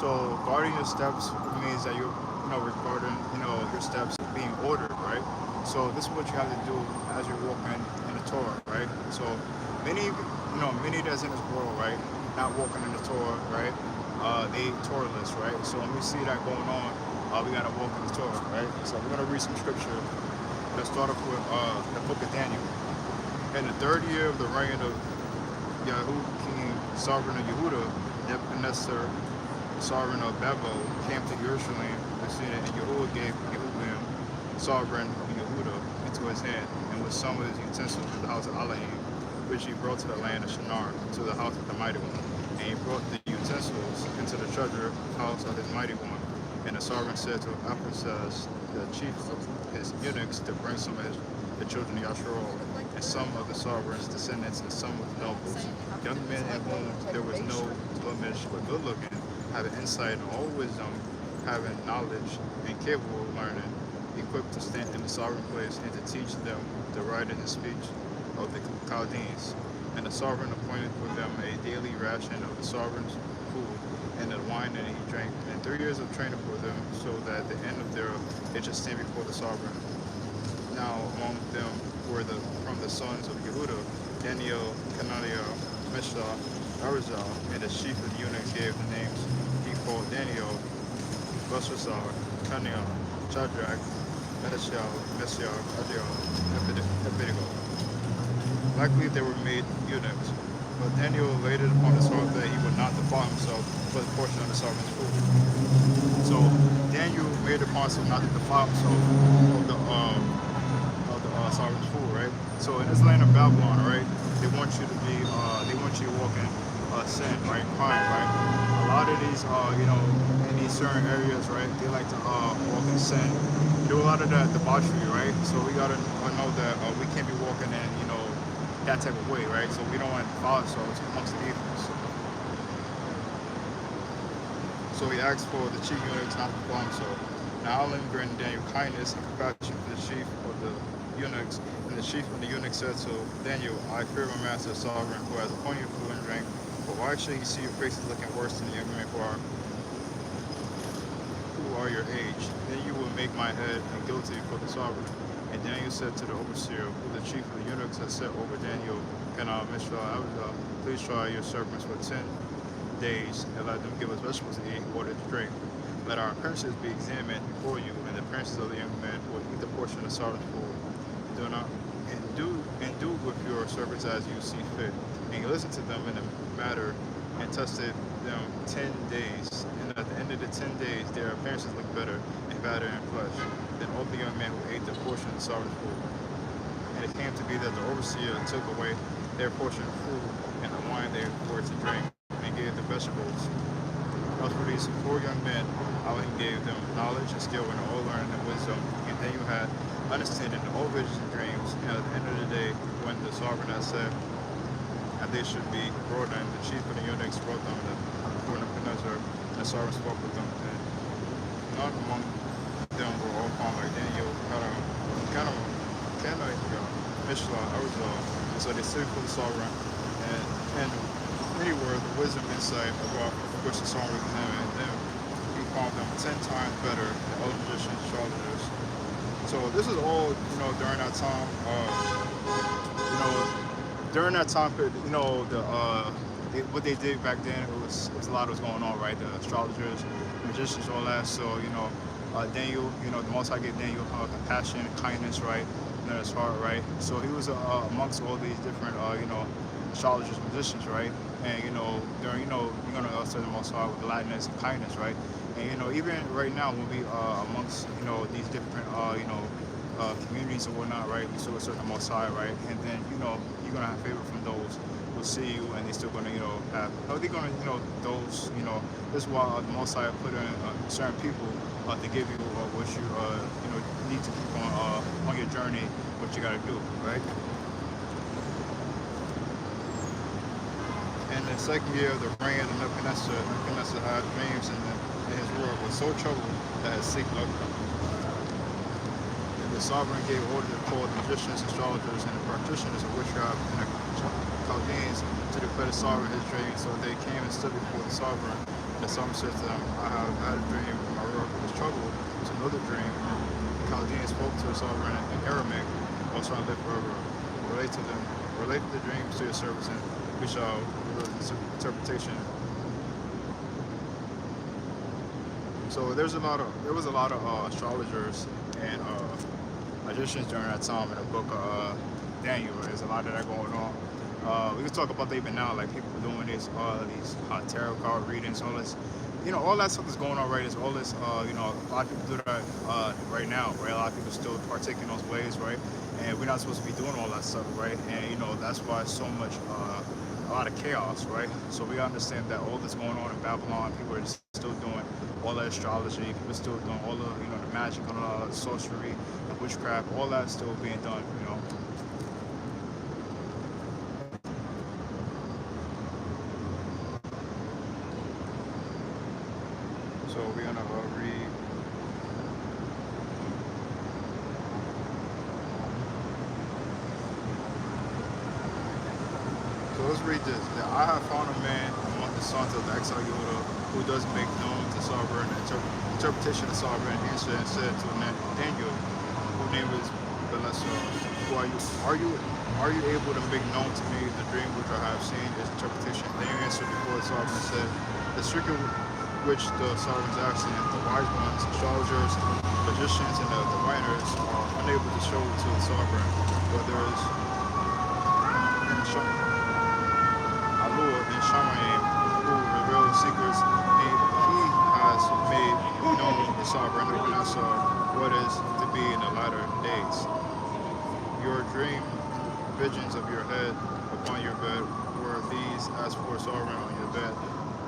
So guarding your steps means that you're, regarding, your steps being ordered, right? So this is what you have to do as you're walking in the Torah, right? So many that's in this world, right, not walking in the Torah, right? They Torahless, right? So when we see that going on, we gotta walk in the Torah, right? So we're gonna read some scripture. Let's start off with the book of Daniel. In the third year of the reign of Yahu, king, sovereign of Yehuda, Nebuchadnezzar, sovereign of Babel, came to Jerusalem, and Yahuwah gave Yehoiakim, sovereign of Yehuda, into his hand, and with some of his utensils to the house of Elohim, which he brought to the land of Shinar, to the house of the mighty one. And he brought the utensils into the treasure house of his mighty one. And the sovereign said to Apphazaz, the chief of his eunuchs, to bring some of the children of Yasharol, and some of the sovereign's descendants, and some of the nobles, young men in whom there was no blemish, but good looking, having insight and all wisdom, having knowledge and capable of learning, equipped to stand in the sovereign place and to teach them the writing and speech of the Chaldeans. And the sovereign appointed for them a daily ration of the sovereign's food and the wine that he drank, and 3 years of training for them, so that at the end of their it should stand before the sovereign. Now among them were from the sons of Yehuda, Daniel, Hananiah, Mishael, Arizal, and the chief of the eunuchs gave the names. He called Daniel, Belshazzar, Hananiah, Shadrach, Meshach, Adriel, and Abednego. Likely they were made eunuchs, but Daniel laid it upon his heart that he would not defile himself with a portion of the sovereign's food. So Daniel made it upon himself not to defile himself of the sovereign's food, right? So in this land of Babylon, right, they want you to walk in sin, right, crime, right. A lot of these, in these certain areas, right, they like to walk in sin, do a lot of that debauchery, right. So we gotta know that we can't be walking in, that type of way, right. So we don't want to defile ourselves amongst the evils. So he asked for the chief eunuchs not to defile himself. Now Alan granted Daniel kindness and compassion for the chief of the eunuchs, and the chief of the eunuchs said to Daniel, I fear my master sovereign, who has appointed you food and drink, but why should he see your faces looking worse than the young men who are your age? Then you will make my head guilty for the sovereign. And Daniel said to the overseer, who the chief of the eunuchs had set over Daniel, Mishael, please try your servants for 10 days, and let them give us vegetables to eat, water to drink. Let our appearances be examined before you, and the appearances of the young men will eat the portion of the sovereign's food. Do not and do with your servants as you see fit. And you listen to them in the matter, and tested them 10 days. And at the end of the 10 days, their appearances looked better and fatter in flesh than all the young men who ate the portion of the sovereign's food. And it came to be that the overseer took away their portion of food and the wine they were to drink, and gave the vegetables. As for these 4 young men, Allah gave them knowledge and skill and all learning and wisdom, and then you had understanding in all visions and dreams. And at the end of the day, when the sovereign had said that they should be brought in, the chief of the eunuchs brought them before Nebuchadnezzar, and the sovereign spoke with them. And none among them were all found like Daniel, Mishael, Arizal. And so they stood before the sovereign, and many were the wisdom and insight about which the sovereign was him, and then he found them 10 times better than other magicians, astrologers. So this is all, during that time. During that time period, what they did back then, it was a lot was going on, right? The astrologers, magicians, all that. So Daniel, the Most High gave Daniel compassion, kindness, right? His heart, right? So he was amongst all these different, astrologers, magicians, right? And during you're gonna serve the Most High with gladness and kindness, right? And even right now when we amongst these different communities and whatnot, right? You still serve the Most High, right? And then you're gonna have favor from those who see you, and they're still gonna have they're gonna those this is why the Most High put in certain people to give you what you need to keep on your journey, what you gotta do, right? In the second year of the reign of Nebuchadnezzar had dreams, and his word was so troubled that his sleep left him. And the sovereign gave order to call the magicians, astrologers, and the practitioners of witchcraft and the Chaldeans to declare the sovereign his dreams. So they came and stood before the sovereign, the psalmist says to them, I have had a dream, my rock was troubled. It's another dream. The Chaldean spoke to the sovereign in Aramaic, also I live forever. Relate to them, relate the dreams to your servants, and we shall reveal the interpretation. So there was a lot of astrologers and magicians during that time in the book of Daniel. There's a lot of that going on. We can talk about that even now, like people doing these tarot card readings, all this, all that stuff is going on, right? There's all this, a lot of people do that right now, right? A lot of people still partake in those ways, right? And we're not supposed to be doing all that stuff, right? And that's why it's so much, a lot of chaos, right? So we understand that all that's going on in Babylon, people are just still doing all that astrology, people are still doing all the, the magic and the sorcery, the witchcraft, all that's still being done. So we're gonna read. So let's read this. That I have found a man among the sons of the exile Yehuda who does make known to sovereign interpretation of sovereign answer and said to Daniel, whose name is Belessa, who are you? Are you able to make known to me the dream which I have seen, its interpretation? Daniel answered before the sovereign and said, the secret which the sovereign's asking, the wise ones, astrologers, magicians, and the diviners are unable to show to the sovereign, but there is Alua in Shamayim who reveals secrets, and he has made known the sovereign Nebuchadnezzar what is to be in the latter days. Your dream visions of your head upon your bed were these as for sovereign on your bed.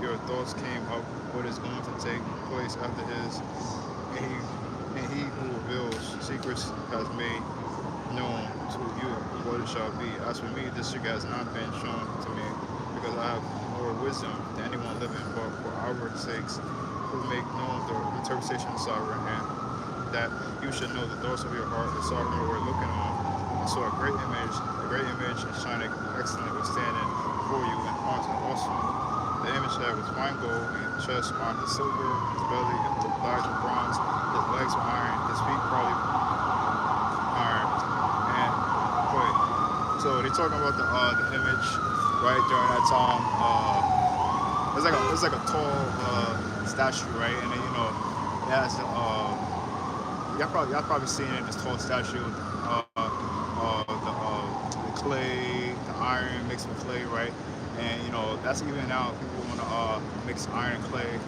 Your thoughts came up what is going to take place after his, and he who reveals secrets has made known to you what it shall be. As for me, this secret has not been shown to me, because I have more wisdom than anyone living, but for our sakes, who make known the interpretation of sovereign, and that you should know the thoughts of your heart, the sovereign were looking on, and saw a great image shining excellent, was standing before you in arms and awesome. The image had was fine gold, and chest armed with silver, his belly and the thighs were bronze, his legs were iron, his feet probably iron, and clay. So they're talking about the image, right, during that time. It's like a tall statue, right, and then it has the y'all probably seen it, this tall statue, the clay, the iron mixed with clay, right? And that's even now people want to mix iron and clay.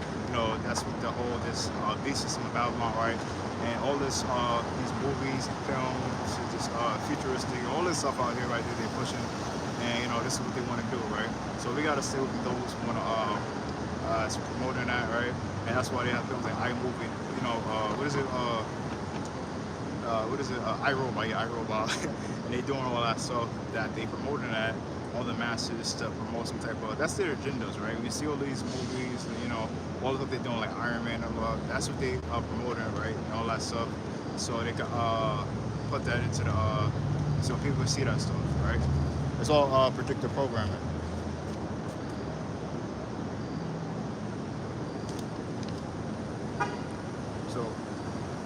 That's what the whole this beast system of Babylon, right? And all this these movies, films, this futuristic, all this stuff out here, right? That they're pushing, and this is what they want to do, right? So we gotta stay with those who want to promoting that, right? And that's why they have films like iMovie. What is it? iRobot, yeah, iRobot, and they doing all that stuff that they promoting that all the masses to promote some type of, that's their agendas, right? We see all these movies, and, all the stuff they're doing, like Iron Man and all, that's what they are promoting, right? And all that stuff, so they can put that into the, so people can see that stuff, right? It's all predictive programming.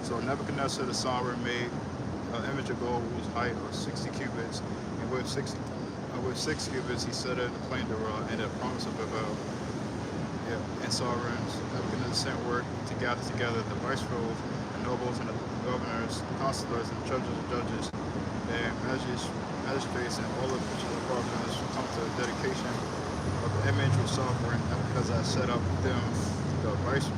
So Nebuchadnezzar the sovereign made an image of gold whose height was 60 cubits, and with 6 cubits he set it in the plain thereof, and the promise of Babel. Yeah. And sovereigns Nebuchadnezzar sent word to gather together the viceroys, the nobles, and the governors, the counselors, and the judges, and magistrates, and all the officials of governors who come to the dedication of the image of sovereign Nebuchadnezzar set up them, the viceroys,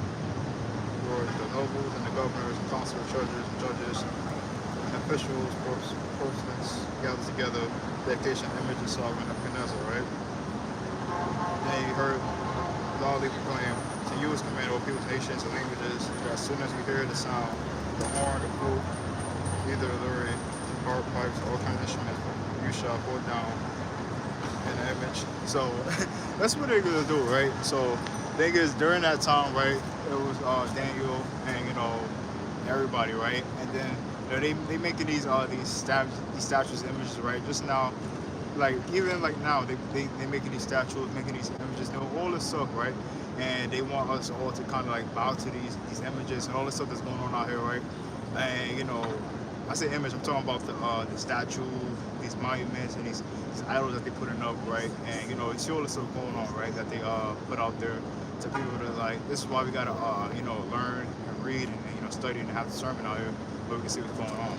the nobles, and the governors, and counselors, judges, and officials, persons gathered together, dedication, image of sovereign Nebuchadnezzar, right? Then he heard loudly proclaim, to you is commanded, all peoples, nations, and languages, that as soon as you hear the sound, the horn, the flute, either lyre, harp, pipes, all kinds of instruments, you shall fall down in the image. So that's what they're gonna do, right? So thing is, during that time, right, it was Daniel and everybody, right? And then they making these statues, images, right? Just now, like even like now, they making these statues, making these images, all this stuff, right? and they want us all to kind of like bow to these images and all this stuff that's going on out here, right? And I say image, I'm talking about the statue, these monuments, and these idols that they putting up, right? And you see all this stuff going on, right? That they put out there to people to like. This is why we gotta learn and read and study and have the sermon out here, where we can see what's going on.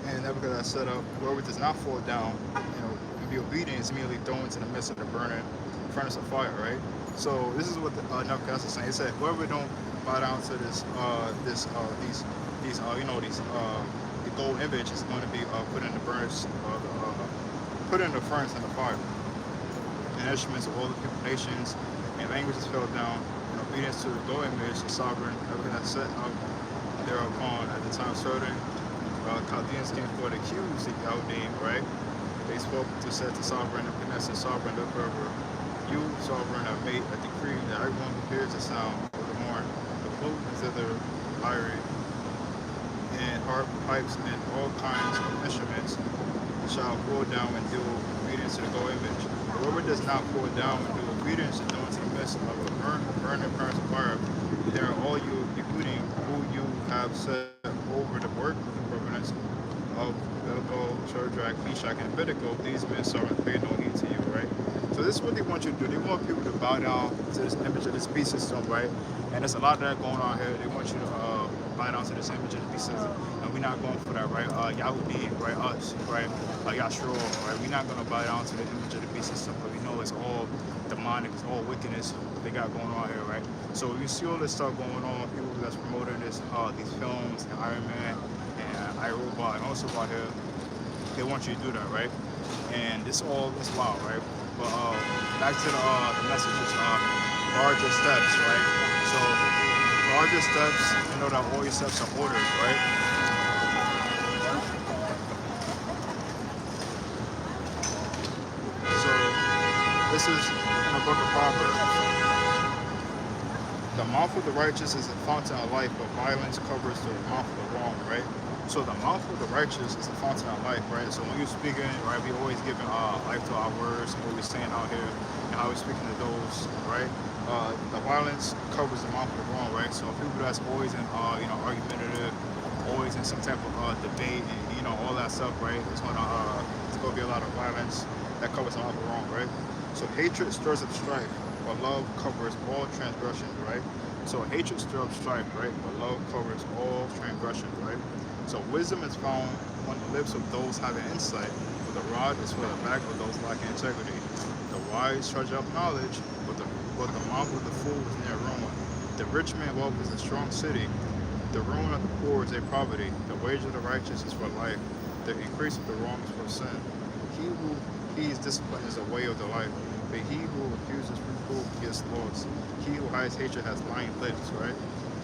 And Nebuchadnezzar set up whoever does not fall down, and be obedient is immediately thrown into the midst of the burning furnace of fire, right? So this is what Nebuchadnezzar is saying. He said, whoever don't bow down to these the gold image is going to be put in the furnace, put in the furnace and the fire. And instruments of all the people, nations, and languages fell down in obedience to the gold image, the sovereign Nebuchadnezzar set up thereupon at the time certain Chaldeans came forward to accuse the Chaldean, right? They spoke to said to sovereign Nebuchadnezzar, sovereign, look over you, sovereign, have made a decree that everyone who hears the sound of the horn, the flute, and zither, lyre, and harp, pipes, and all kinds of instruments shall fall down and do obedience to the gold image. Whoever does not fall down and do obedience and go into the midst of a burning furnace of fire, there are all you, including who you have set over the work of the provenance of Bilbo, Shadrach, Meshach, and Abednego. These men servants pay no heed to you, right? So this is what they want you to do. They want people to bow down to this image of this beast system, right? And there's a lot of that going on here. They want you to bow down to this image of the beast system, and we're not going for that, right? Yahudi, right? Us, right? Yashua, right? We're not going to bow down to the image of the beast system, but we know it's all demonic, it's all wickedness they got going on here, right? So you see all this stuff going on, people that's promoting this, these films, and Iron Man, and iRobot, and also out here, they want you to do that, right? And this all is wild, right? But back to the message is guard your steps, right? So guard your steps, that all your steps are ordered, right? So this is in the book of Proverbs. The mouth of the righteous is a fountain of life, but violence covers the mouth of the wrong, right? So the mouth of the righteous is a fountain of life, right? So when you're speaking, right, we always giving life to our words and what we're saying out here and how we're speaking to those, right? The violence covers the mouth of the wrong, right? So people that's always in, argumentative, always in some type of debate and all that stuff, right? It's gonna be a lot of violence that covers the mouth of the wrong, right? So hatred stirs up strife, but love covers all transgressions, right? So hatred stirs up strife, right? But love covers all transgressions, right? So wisdom is found on the lips of those having insight, but the rod is for the back of those lacking integrity. The wise treasure up knowledge, but the mouth of the fool is near ruin. The rich man's wealth is a strong city. The ruin of the poor is a poverty. The wage of the righteous is for life. The increase of the wrong is for sin. He who heeds discipline is a way of the life, but he who refuses reproof gets lost. He who hides hatred has lying lips, right?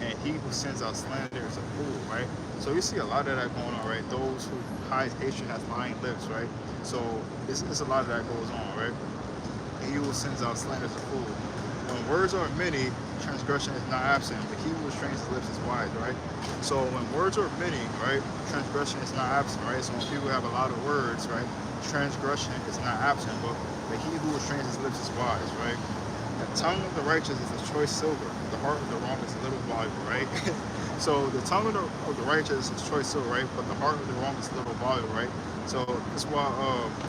And he who sends out slander is a fool, right? So you see a lot of that going on, right? Those who hide hatred has lying lips, right? So it's a lot of that goes on, right? And he who sends out slander is a fool. When words are many, transgression is not absent, but he who restrains his lips is wise, right? So when words are many, right, transgression is not absent, right? So when people have a lot of words, right, transgression is not absent, but he who restrains his lips is wise, right? The tongue of the righteous is a choice silver. The heart of the wrong is a little valuable, right? So the tongue of the righteous is choice silver, right? But the heart of the wrong is a little valuable, right? So that's why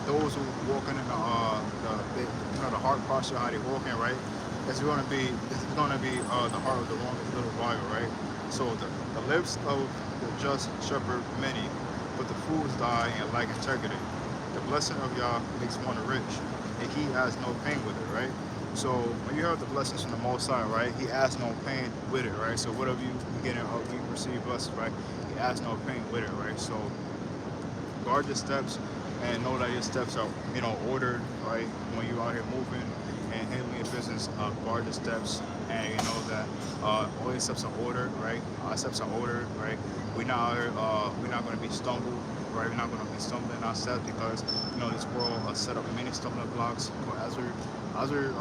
those who walking in the heart posture, how they walking, right? It's going to be the heart of the wrong is a little valuable, right? So the lips of the just shepherd many, but the fools die and lack integrity. The blessing of Yah makes one rich, and he has no pain with it, right? So when you have the blessings from the Most High, right, he has no pain with it, right? So whatever you get in, you receive blessings, right? He has no pain with it, right? So guard your steps and know that your steps are, ordered, right? When you're out here moving and handling your business, guard your steps, and you know that all your steps are ordered, right? Our steps are ordered, right? We're not out here, we're not going to be stumbled, right? We're not going to be stumbling ourselves because this world set up many stumbling blocks. But as we're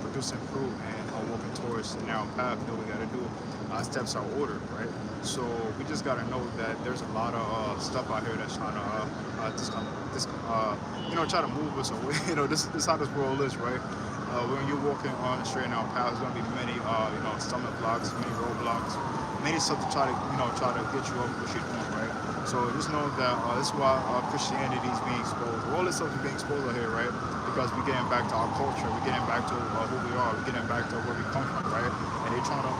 producing fruit and walking towards the narrow path, we got to do. Our steps are ordered, right? So we just got to know that there's a lot of stuff out here that's trying to try to move us away. This how this world is, right? When you're walking on a straight and narrow path, there's going to be many stumbling blocks, many roadblocks, many stuff to try to get you over what you're doing, right? So just know that this is why Christianity is being exposed. All this stuff is being exposed out here, right? Because we're getting back to our culture, we're getting back to who we are, we're getting back to where we come from, right? And they're trying to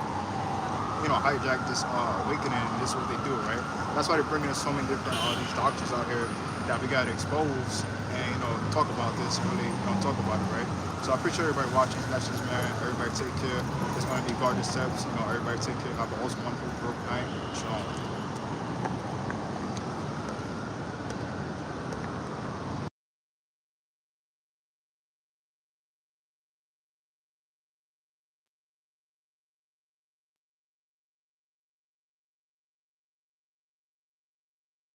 hijack this awakening, and this is what they do, right? That's why they're bringing us so many different these doctors out here that we got to expose and talk about this and really talk about it, right? So I appreciate everybody watching. That's just man. Everybody take care. It's going to be guarded steps. Everybody take care. Have an awesome, wonderful, broke night. Shalom.